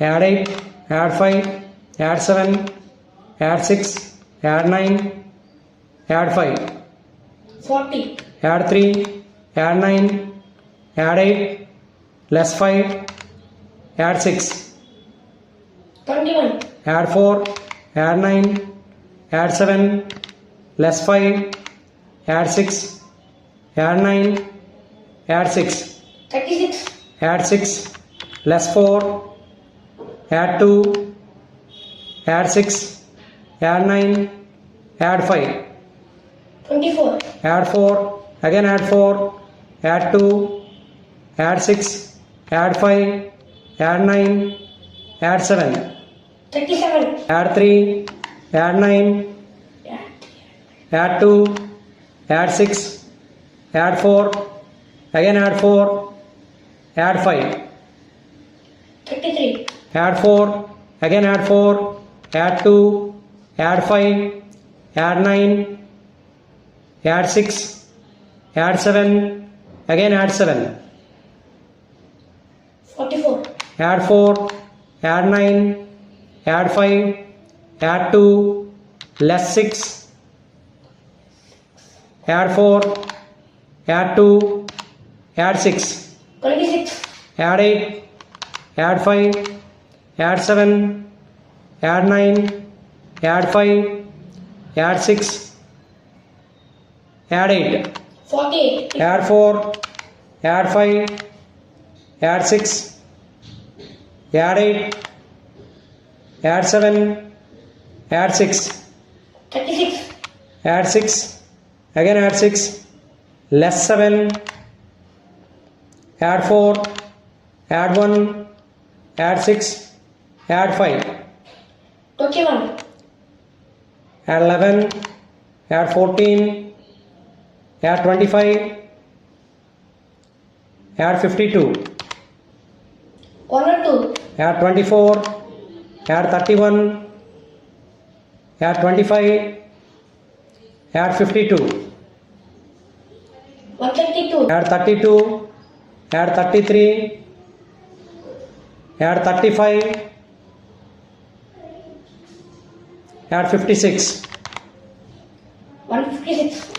add 8, add 5, add 7, add 6, add 9, add 5, 40, add 3, add 9, add 8, less 5, add 6, 21, add 4, add 9, add 7, less 5, add 6, add 9, add 6, 36, add 6, less 4, add 2, add 6, add 9, add 5, 24, add 4, again add 4, add 2, add 6, add 5, add 9, add 7, 37, add 3, add 9, add 2, add 6, add 4, again add 4, add 5, 33, add 4, again add 4, add 2, add 5, add 9, add 6, add 7, again add 7, 44, add 4, add 9, add 5, add 2, less 6, add 4, add 2, add 6, 26, add 8, add 5, add 7, add 9, add 5, add 6, add 8, 48, add 4, add 5, add 6, add 8, add 7, add 6, 36, add 6, again add 6, less 7, add 4, add 1, add 6, add 5, 21, add 11, add 14, add 25, add 52, 102, add 24, add 31, add 25, add 52, 132, add 32, add 33, add 35, add 56, 156,